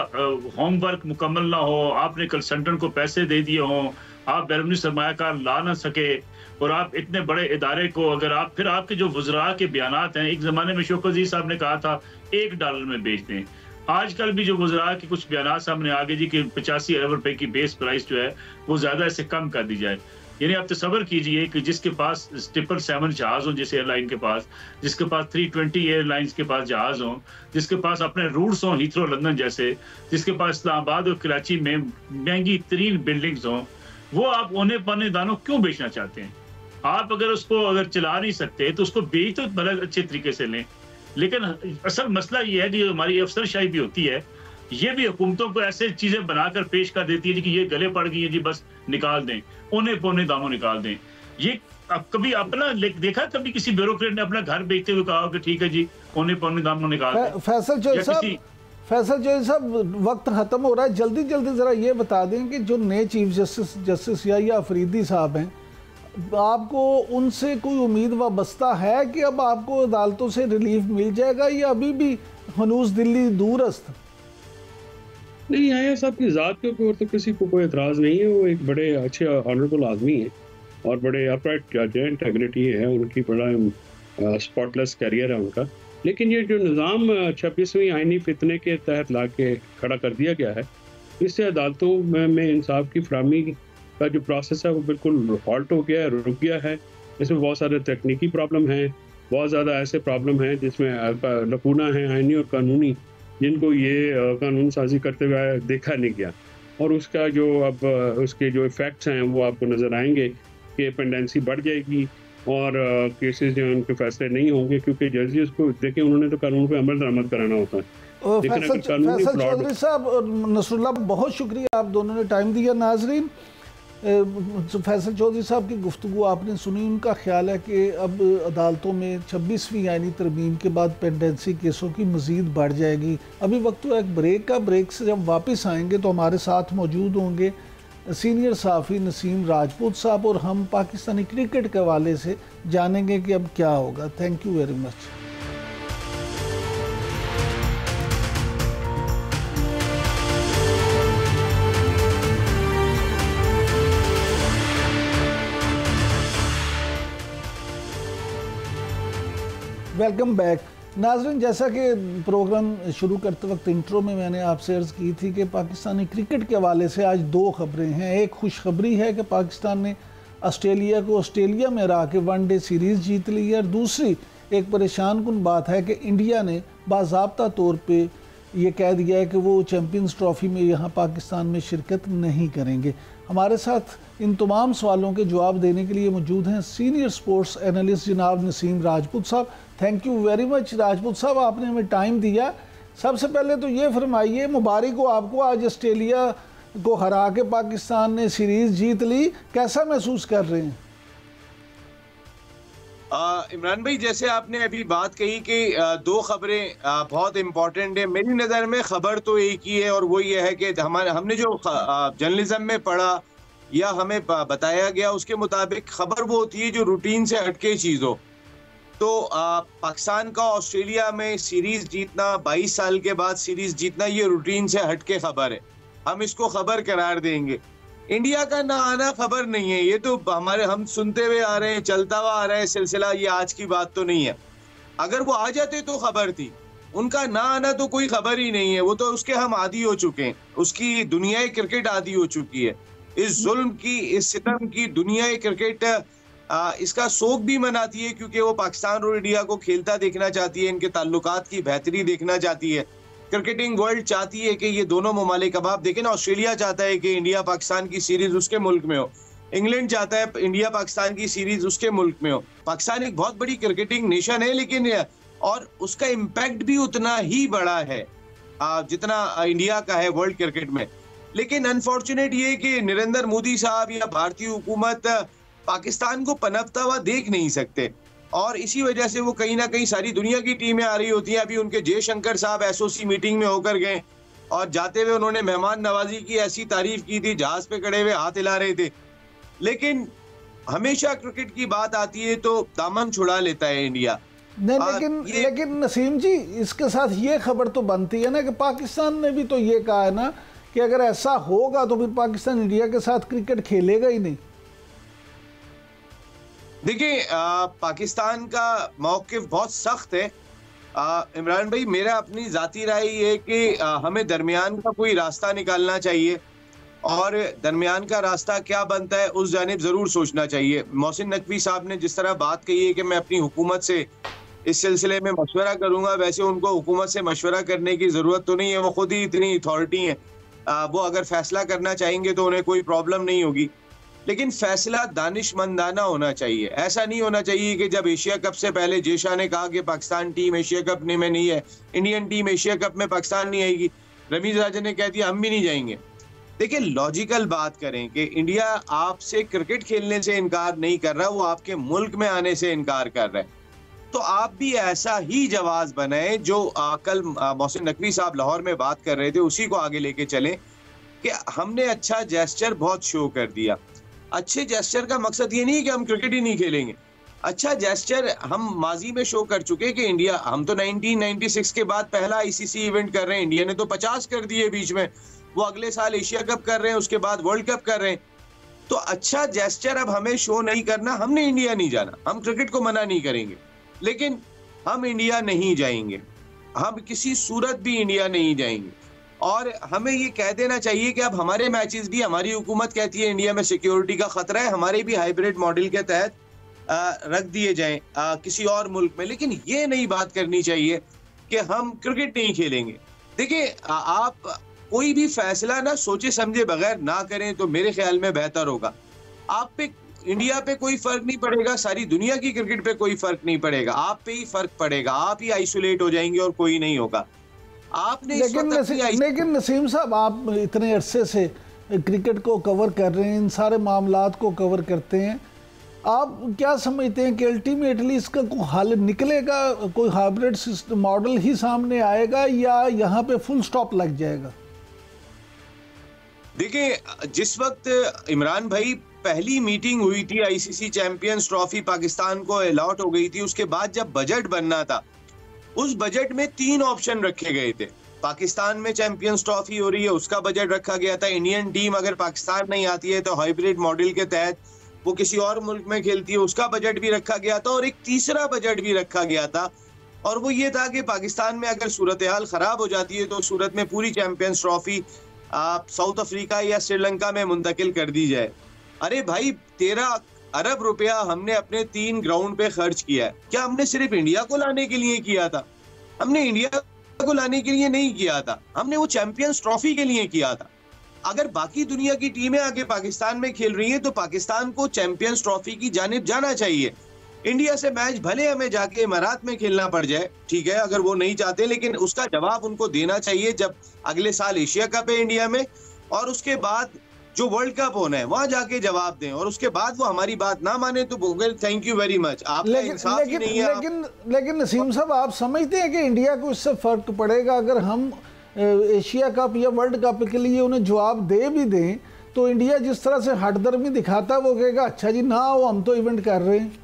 होमवर्क मुकम्मल ना हो, आपने कंसल्टेंट को पैसे दे दिए हों, आप बैरूनी सरमायाकार ला ना सके, और आप इतने बड़े इदारे को अगर आप फिर आपके जो वज़रा के बयानात हैं, एक ज़माने में शौकत अज़ीज़ साहब ने कहा था $1 में बेच दें। आजकल भी जो वज़रा के कुछ बयानात सामने आ गए जी कि 85 अरब रुपए की बेस प्राइस जो है वो ज़्यादा से कम कर दी जाए। यानी आप तसव्वुर कीजिए कि जिसके पास 777 जहाज़ हो, जिस एयरलाइन के पास, जिसके पास 320 एयरलाइंस के पास जहाज़ हों, जिसके पास अपने रूट्स हों हीथ्रो लंदन जैसे, जिसके पास इस्लामाबाद और कराची में महंगी तरीन बिल्डिंग्स हों, वो आप औने पौने दानों क्यों बेचना चाहते हैं? आप अगर उसको अगर चला नहीं सकते तो उसको बेच तो भला अच्छे तरीके से लें। लेकिन असल मसला ये है कि हमारी अफसरशाही भी होती है, ये भी हुकूमतों को ऐसे चीजें बनाकर पेश कर देती है कि ये गले पड़ गई है जी, बस निकाल दें, औने पौने दामों निकाल दें। ये अब कभी अपना देखा कभी किसी ब्यूरोक्रेट ने अपना घर बेचते हुए कहा कि ठीक है जी औने पौने दामों निकाल दें? फैसल चौधरी साहब वक्त खत्म हो रहा है, जल्दी जल्दी जरा ये बता दें कि जो नए चीफ जस्टिस या अफरीदी साहब हैं, आपको उनसे कोई उम्मीद वाबस्ता है कि अब आपको अदालतों से रिलीफ मिल जाएगा या अभी भी हनूज दिल्ली दूरस्त? नहीं, आया साहब की ज़ात के ऊपर तो किसी को कोई एतराज़ नहीं है। वो एक बड़े अच्छे ऑनरेबल आदमी हैं और बड़े अपराइट जज हैं, इंटेग्रिटी है उनकी, बड़ा स्पॉटलेस करियर है उनका। लेकिन ये जो निज़ाम 26वीं आइनी फितने के तहत ला के खड़ा कर दिया गया है, इससे अदालतों में इंसाफ की फराहमी का जो प्रोसेस है वो बिल्कुल हॉल्ट हो गया है, रुक गया है। इसमें बहुत सारे तकनीकी प्रॉब्लम हैं, बहुत ज़्यादा ऐसे प्रॉब्लम हैं जिसमें लकूना है आइनी और कानूनी, जिनको ये कानून साजी करते हुए देखा नहीं गया। और उसका जो अब उसके जो इफ़ेक्ट्स हैं वो आपको नज़र आएंगे कि पेंडेंसी बढ़ जाएगी और केसेस जो हैं उनके फैसले नहीं होंगे, क्योंकि जजेस को देखें उन्होंने तो कानून पे अमल दरामद कराना होता है। फैसल चौधरी साहब और नसरुल्लाह, बहुत शुक्रिया, आप दोनों ने टाइम दिया। नाजरीन, फैसल चौधरी साहब की गुफ्तगू आपने सुनी, उनका ख्याल है कि अब अदालतों में 26वीं आइनी तरमीम के बाद पेंडेंसी केसों की मज़ीद बढ़ जाएगी। अभी वक्त तो एक ब्रेक का, ब्रेक से जब वापस आएंगे तो हमारे साथ मौजूद होंगे सीनियर सहाफ़ी नसीम राजपूत साहब और हम पाकिस्तानी क्रिकेट के हवाले से जानेंगे कि अब क्या होगा। Thank you very much. Welcome back. नाज़रीन, जैसा कि प्रोग्राम शुरू करते वक्त इंट्रो में मैंने आपसे अर्ज़ की थी कि पाकिस्तानी क्रिकेट के हवाले से आज दो खबरें हैं। एक खुशखबरी है कि पाकिस्तान ने ऑस्ट्रेलिया को ऑस्ट्रेलिया में हरा के वनडे सीरीज़ जीत ली है, और दूसरी एक परेशान कुन बात है कि इंडिया ने बाज़ाब्ता तौर पे ये कह दिया है कि वो चैम्पियंस ट्रॉफ़ी में यहाँ पाकिस्तान में शिरकत नहीं करेंगे। हमारे साथ इन तमाम सवालों के जवाब देने के लिए मौजूद हैं सीनियर स्पोर्ट्स एनालिस्ट जनाब नसीम राजपूत साहब। Thank you very much Rajput साहब, आपने हमें टाइम दिया। सबसे पहले तो ये फरमाइए, मुबारक हो आपको, आज ऑस्ट्रेलिया को हरा के पाकिस्तान ने सीरीज़ जीत ली, कैसा महसूस कर रहे हैं? इमरान भाई, जैसे आपने अभी बात कही कि दो खबरें बहुत इम्पोर्टेंट है। मेरी नज़र में खबर तो एक ही है और वो ये है कि हमने जो जर्नलिज्म में पढ़ा या हमें बताया गया उसके मुताबिक खबर वो होती है जो रूटीन से हटके चीज़ हो। तो पाकिस्तान का ऑस्ट्रेलिया में सीरीज जीतना, 22 साल के बाद सीरीज जीतना, ये रूटीन से हटके खबर है, हम इसको खबर करार देंगे। इंडिया का ना आना खबर नहीं है, ये तो हम सुनते हुए आ रहे हैं, चलता हुआ आ रहा है सिलसिला, ये आज की बात तो नहीं है। अगर वो आ जाते तो खबर थी, उनका ना आना तो कोई खबर ही नहीं है, वो तो उसके हम आदी हो चुके हैं, उसकी दुनिया क्रिकेट आदी हो चुकी है। इस जुल्म की, इस सितम की दुनिया क्रिकेट इसका शोक भी मनाती है, क्योंकि वो पाकिस्तान और इंडिया को खेलता देखना चाहती है, इनके ताल्लुकात की बेहतरी देखना चाहती है। क्रिकेटिंग वर्ल्ड चाहती है कि ये दोनों ममालिक, अब आप देखें ना, ऑस्ट्रेलिया चाहता है कि इंडिया पाकिस्तान की सीरीज उसके मुल्क में हो, इंग्लैंड चाहता है इंडिया पाकिस्तान की सीरीज उसके मुल्क में हो। पाकिस्तान एक बहुत बड़ी क्रिकेटिंग नेशन है, लेकिन और उसका इम्पैक्ट भी उतना ही बड़ा है जितना इंडिया का है वर्ल्ड क्रिकेट में। लेकिन अनफॉर्चुनेट ये कि नरेंद्र मोदी साहब या भारतीय हुकूमत पाकिस्तान को पनपता हुआ देख नहीं सकते, और इसी वजह से वो कहीं ना कहीं सारी दुनिया की टीमें आ रही होती हैं। अभी उनके जयशंकर साहब एसओसी मीटिंग में होकर गए और जाते हुए उन्होंने मेहमान नवाजी की ऐसी तारीफ की थी, जहाज पे खड़े हुए हाथ हिला रहे थे। लेकिन हमेशा क्रिकेट की बात आती है तो दामन छुड़ा लेता है इंडिया। नहीं, लेकिन नसीम जी, इसके साथ ये खबर तो बनती है ना कि पाकिस्तान ने भी तो ये कहा है ना कि अगर ऐसा होगा तो फिर पाकिस्तान इंडिया के साथ क्रिकेट खेलेगा ही नहीं। देखिए, पाकिस्तान का मौक़िफ़ बहुत सख्त है इमरान भाई। मेरा अपनी ज़ाती राय ये है कि हमें दरमियान का कोई रास्ता निकालना चाहिए, और दरमियान का रास्ता क्या बनता है उस जानिब ज़रूर सोचना चाहिए। मोहसिन नकवी साहब ने जिस तरह बात कही है कि मैं अपनी हुकूमत से इस सिलसिले में मशवरा करूँगा, वैसे उनको हुकूमत से मशवरा करने की ज़रूरत तो नहीं है, वो खुद ही इतनी अथॉरिटी हैं। वो अगर फैसला करना चाहेंगे तो उन्हें कोई प्रॉब्लम नहीं होगी। लेकिन फैसला दानिशमंदाना होना चाहिए। ऐसा नहीं होना चाहिए कि जब एशिया कप से पहले जेशा ने कहा कि पाकिस्तान टीम एशिया कप में नहीं है, इंडियन टीम एशिया कप में पाकिस्तान नहीं आएगी, रमीज राजा ने कह दिया हम भी नहीं जाएंगे। देखिए, लॉजिकल बात करें कि इंडिया आपसे क्रिकेट खेलने से इनकार नहीं कर रहा, वो आपके मुल्क में आने से इनकार कर रहा है। तो आप भी ऐसा ही जवाब बनाए जो कल मोहसिन नकवी साहब लाहौर में बात कर रहे थे, उसी को आगे लेके चलें कि हमने अच्छा जेस्चर बहुत शो कर दिया। अच्छे जेस्चर का मकसद ये नहीं कि हम क्रिकेट ही नहीं खेलेंगे। अच्छा जेस्चर हम माजी में शो कर चुके कि इंडिया, हम तो 1996 के बाद पहला आईसीसी इवेंट कर रहे हैं, इंडिया ने तो 50 कर दिए बीच में, वो अगले साल एशिया कप कर रहे हैं, उसके बाद वर्ल्ड कप कर रहे हैं। तो अच्छा जेस्चर अब हमें शो नहीं करना, हमने इंडिया नहीं जाना, हम क्रिकेट को मना नहीं करेंगे, लेकिन हम इंडिया नहीं जाएंगे, हम किसी सूरत भी इंडिया नहीं जाएंगे। और हमें ये कह देना चाहिए कि अब हमारे मैचेस भी, हमारी हुकूमत कहती है इंडिया में सिक्योरिटी का खतरा है, हमारे भी हाइब्रिड मॉडल के तहत रख दिए जाएं किसी और मुल्क में, लेकिन ये नहीं बात करनी चाहिए कि हम क्रिकेट नहीं खेलेंगे। देखिए, आप कोई भी फैसला ना सोचे समझे बगैर ना करें तो मेरे ख्याल में बेहतर होगा। आप पे, इंडिया पे कोई फर्क नहीं पड़ेगा, सारी दुनिया की क्रिकेट पे कोई फर्क नहीं पड़ेगा, आप पे ही फर्क पड़ेगा, आप ही आइसोलेट हो जाएंगे और कोई नहीं होगा। आपने लेकिन नसीम साहब, आप इतने अरसे से क्रिकेट को कवर कर रहे हैं, इन सारे मामलात को कवर करते हैं, आप क्या समझते हैं कि अल्टीमेटली इसका कोई हल निकलेगा, कोई हाइब्रिड सिस्टम मॉडल ही सामने आएगा या यहाँ पे फुल स्टॉप लग जाएगा? देखिए, जिस वक्त इमरान भाई पहली मीटिंग हुई थी, आईसीसी चैंपियंस ट्रॉफी पाकिस्तान को अलॉट हो गई थी, उसके बाद जब बजट बनना था, उस बजट में 3 ऑप्शन रखे गए थे। पाकिस्तान में चैंपियंस ट्रॉफी हो रही है, उसका बजट रखा गया था। इंडियन टीम अगर पाकिस्तान नहीं आती है तो हाइब्रिड मॉडल के तहत वो किसी और मुल्क में खेलती है, उसका बजट भी रखा गया था। और एक तीसरा बजट भी रखा गया था, और वो ये था कि पाकिस्तान में अगर सूरत हाल खराब हो जाती है तो सूरत में पूरी चैंपियंस ट्रॉफी साउथ अफ्रीका या श्रीलंका में मुंतकिल कर दी जाए। अरे भाई, 13 अरब रुपया हमने अपने 3 ग्राउंड पे खर्च किया है। क्या हमने सिर्फ इंडिया को लाने के लिए किया था? हमने इंडिया को लाने के लिए नहीं किया था, हमने वो चैंपियंस ट्रॉफी के लिए किया था। अगर बाकी दुनिया की टीमें आके पाकिस्तान में खेल रही हैं तो पाकिस्तान को चैंपियंस ट्रॉफी की जानिब जाना चाहिए। इंडिया से मैच भले हमें जाके इमारात में खेलना पड़ जाए, ठीक है, अगर वो नहीं चाहते, लेकिन उसका जवाब उनको देना चाहिए जब अगले साल एशिया कप है इंडिया में, और उसके बाद जो वर्ल्ड कप होना है वहां जाके जवाब दें। और उसके बाद वो हमारी बात ना माने तो थैंक यू वेरी मच, आपका इंसाफ ही नहीं है। लेकिन नसीम साहब, आप समझते हैं कि इंडिया को इससे फर्क पड़ेगा अगर हम एशिया कप या वर्ल्ड कप के लिए उन्हें जवाब दे भी दें तो इंडिया जिस तरह से हटदर्मी दिखाता है वो कहेगा अच्छा जी ना आओ, हम तो इवेंट कर रहे हैं।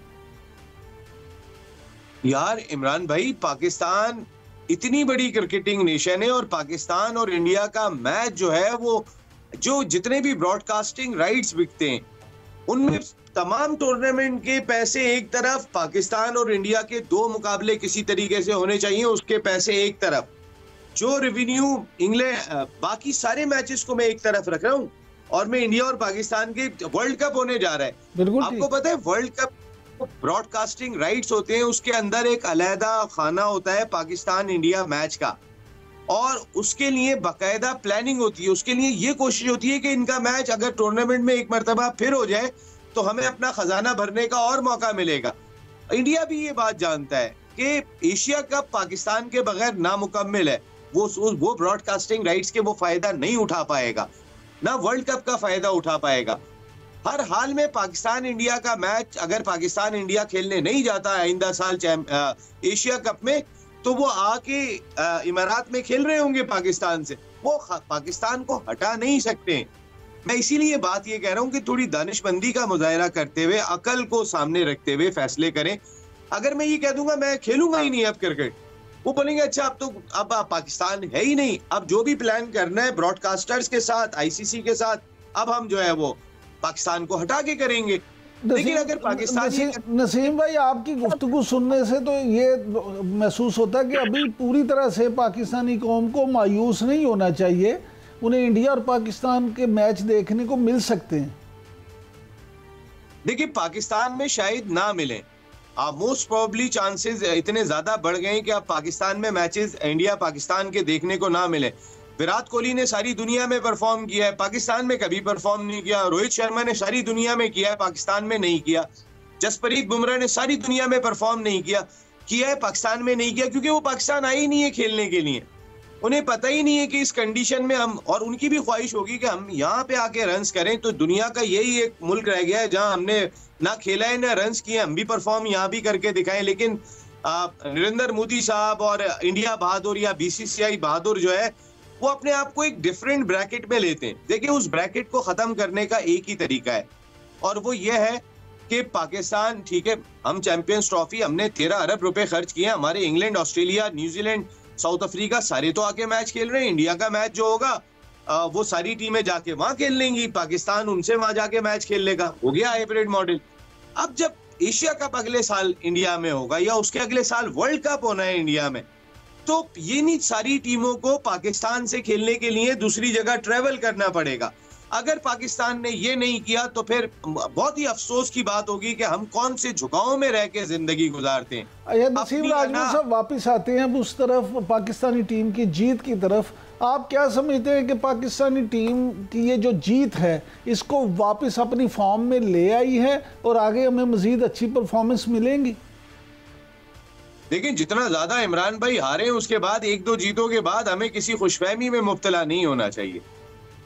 यार इमरान भाई, पाकिस्तान इतनी बड़ी क्रिकेटिंग नेशन है, और पाकिस्तान और इंडिया का मैच जो है, वो जो जितने भी ब्रॉडकास्टिंग राइट्स बिकते हैं उनमें तमाम टूर्नामेंट के पैसे एक तरफ, पाकिस्तान और इंडिया के 2 मुकाबले किसी तरीके से होने चाहिए, उसके पैसे एक तरफ, जो रेवेन्यू इंग्लैंड, बाकी सारे मैचेस को मैं एक तरफ रख रहा हूँ, और मैं इंडिया और पाकिस्तान के वर्ल्ड कप होने जा रहा है। आपको पता है वर्ल्ड कप ब्रॉडकास्टिंग राइट्स होते हैं, उसके अंदर एक अलहदा खाना होता है पाकिस्तान इंडिया मैच का, और उसके लिए बाकायदा प्लानिंग होती है। उसके लिए ये कोशिश होती है कि इनका मैच अगर टूर्नामेंट में एक मरतबा फिर हो जाए तो हमें अपना खजाना भरने का और मौका मिलेगा। इंडिया भी ये बात जानता है कि एशिया कप पाकिस्तान के बगैर नामुकम्मल है, वो ब्रॉडकास्टिंग राइट्स के वो फायदा नहीं उठा पाएगा, ना वर्ल्ड कप का फायदा उठा पाएगा। हर हाल में पाकिस्तान इंडिया का मैच, अगर पाकिस्तान इंडिया खेलने नहीं जाता आइंदा साल एशिया कप में, तो वो आके इमारात में खेल रहे होंगे पाकिस्तान से, वो पाकिस्तान को हटा नहीं सकते। मैं इसीलिए बात ये कह रहा हूँ कि थोड़ी दानिशमंदी का मुजाहरा करते हुए, अकल को सामने रखते हुए फैसले करें। अगर मैं ये कह दूंगा मैं खेलूंगा ही नहीं अब क्रिकेट, वो बोलेंगे अच्छा अब पाकिस्तान है ही नहीं, अब जो भी प्लान करना है ब्रॉडकास्टर्स के साथ, आईसीसी के साथ, अब हम जो है वो पाकिस्तान को हटा के करेंगे। लेकिन अगर पाकिस्तान, नसीम भाई, आपकी गुफ्तगू सुनने से तो ये महसूस होता है कि अभी पूरी तरह से पाकिस्तानी कौम को मायूस नहीं होना चाहिए, उन्हें इंडिया और पाकिस्तान के मैच देखने को मिल सकते हैं। देखिए, पाकिस्तान में शायद ना मिले, मोस्ट प्रोबेबली चांसेस इतने ज्यादा बढ़ गए हैं कि अब पाकिस्तान में मैचेस इंडिया पाकिस्तान के देखने को ना मिले। विराट कोहली ने सारी दुनिया में परफॉर्म किया है, पाकिस्तान में कभी परफॉर्म नहीं किया। रोहित शर्मा ने सारी दुनिया में किया है, पाकिस्तान में नहीं किया। जसप्रीत बुमराह ने सारी दुनिया में परफॉर्म नहीं किया है, पाकिस्तान में नहीं किया, क्योंकि वो पाकिस्तान आए ही नहीं है खेलने के लिए। उन्हें पता ही नहीं है कि इस कंडीशन में हम, और उनकी भी ख्वाहिश होगी कि हम यहाँ पे आके रन्स करें। तो दुनिया का यही एक मुल्क रह गया है जहां हमने ना खेला है ना रन्स किए, हम भी परफॉर्म यहाँ भी करके दिखाएं। लेकिन नरेंद्र मोदी साहब और इंडिया बहादुर या बीसीसीआई बहादुर जो है वो अपने आप को एक डिफरेंट ब्रैकेट में लेते हैं। देखिए, उस ब्रैकेट को खत्म करने का एक ही तरीका है, और वो ये है कि पाकिस्तान, ठीक है, हम चैंपियंस ट्रॉफी हमने 13 अरब रुपए खर्च किए, हमारे England, Australia, New Zealand, south Africa सारे तो आके मैच खेल रहे हैं। इंडिया का मैच जो होगा वो सारी टीमें जाके वहां खेल लेंगी, पाकिस्तान उनसे वहां जाके मैच खेल लेगा। हो गया हाइब्रिड मॉडल। अब जब एशिया कप अगले साल इंडिया में होगा या उसके अगले साल वर्ल्ड कप होना है इंडिया में, तो ये नहीं सारी टीमों को पाकिस्तान से खेलने के लिए दूसरी जगह ट्रेवल करना पड़ेगा। अगर पाकिस्तान ने ये नहीं किया तो फिर बहुत ही अफसोस की बात होगी कि हम कौन से झुकाव में रह के जिंदगी गुजारते हैं। नसीम राजपूत साहब वापस आते हैं अब उस तरफ, पाकिस्तानी टीम की जीत की तरफ। आप क्या समझते हैं कि पाकिस्तानी टीम की ये जो जीत है इसको वापस अपनी फॉर्म में ले आई है और आगे हमें मजीद अच्छी परफॉर्मेंस मिलेंगी? देखिए, जितना ज्यादा इमरान भाई हारे उसके बाद, एक दो जीतों के बाद हमें किसी खुशफहमी में मुब्तला नहीं होना चाहिए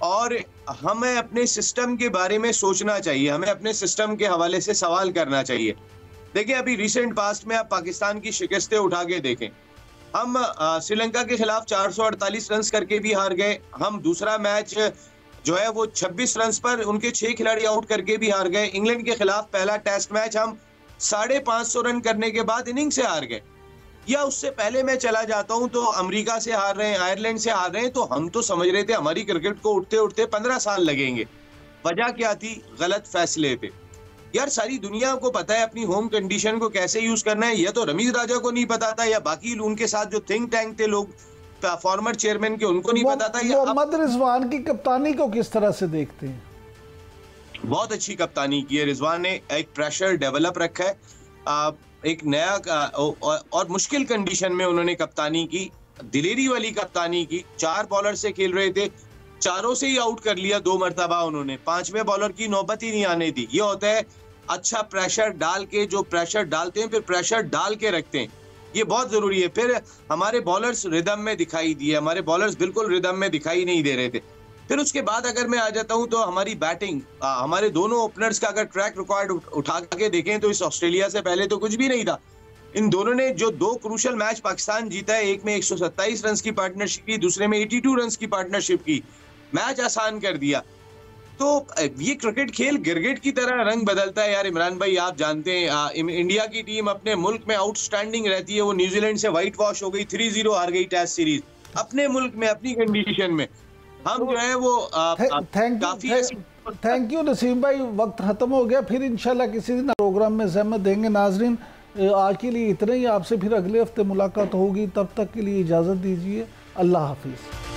और हमें अपने सिस्टम के बारे में सोचना चाहिए, हमें अपने सिस्टम के हवाले से सवाल करना चाहिए। देखिए, अभी रिसेंट पास्ट में आप पाकिस्तान की शिकस्तें उठा के देखें। हम श्रीलंका के खिलाफ 448 रन करके भी हार गए। हम दूसरा मैच जो है वो 26 रन पर उनके 6 खिलाड़ी आउट करके भी हार गए। इंग्लैंड के खिलाफ पहला टेस्ट मैच हम 550 रन करने के बाद इनिंग से हार गए। या उससे पहले मैं चला जाता हूं तो अमेरिका से हार रहे हैं, आयरलैंड से हार रहे हैं। तो हम तो समझ रहे थे हमारी क्रिकेट को उठते उठते 15 साल लगेंगे। वजह क्या थी? गलत फैसले थे। यार, सारी दुनिया को पता है अपनी होम कंडीशन को कैसे यूज करना है। यह तो रमीज राजा को नहीं पता था, या बाकी उनके साथ जो थिंक टैंक थे लोग फॉर्मर चेयरमैन के, उनको नहीं पता था। मोहम्मद रिजवान की कप्तानी को किस तरह से देखते हैं? बहुत अच्छी कप्तानी की है रिजवान ने, एक प्रेशर डेवलप रखा है, एक नया और मुश्किल कंडीशन में उन्होंने कप्तानी की, दिलेरी वाली कप्तानी की। 4 बॉलर से खेल रहे थे, चारों से ही आउट कर लिया 2 मरतबा उन्होंने। 5वें बॉलर की नौबत ही नहीं आने दी। ये होता है अच्छा प्रेशर डाल के, जो प्रेशर डालते हैं फिर प्रेशर डाल के रखते हैं, ये बहुत जरूरी है। फिर हमारे बॉलर्स रिदम में दिखाई दिए, हमारे बॉलर्स बिल्कुल रिदम में दिखाई नहीं दे रहे थे। फिर उसके बाद अगर मैं आ जाता हूं तो हमारी बैटिंग, हमारे दोनों ओपनर्स का अगर ट्रैक रिकॉर्ड उठा के देखें तो इस ऑस्ट्रेलिया से पहले तो कुछ भी नहीं था। इन दोनों ने जो 2 क्रूशल मैच पाकिस्तान जीता है, एक में 127 रन की पार्टनरशिप की, दूसरे में 82 रन की पार्टनरशिप की, मैच आसान कर दिया। तो ये क्रिकेट खेल गिरगिट की तरह रंग बदलता है यार। इमरान भाई, आप जानते हैं इंडिया की टीम अपने मुल्क में आउटस्टैंडिंग रहती है। वो न्यूजीलैंड से व्हाइट वॉश हो गई, 3-0 हार गई टेस्ट सीरीज अपने मुल्क में, अपनी कंडीशन में। हम जो है वो थैंक यू नसीम भाई, वक्त खत्म हो गया। फिर इंशाल्लाह किसी दिन प्रोग्राम में ज़हमत देंगे। नाजरीन, आज के लिए इतना ही, आपसे फिर अगले हफ्ते मुलाकात होगी। तब तक के लिए इजाज़त दीजिए। अल्लाह हाफिज़।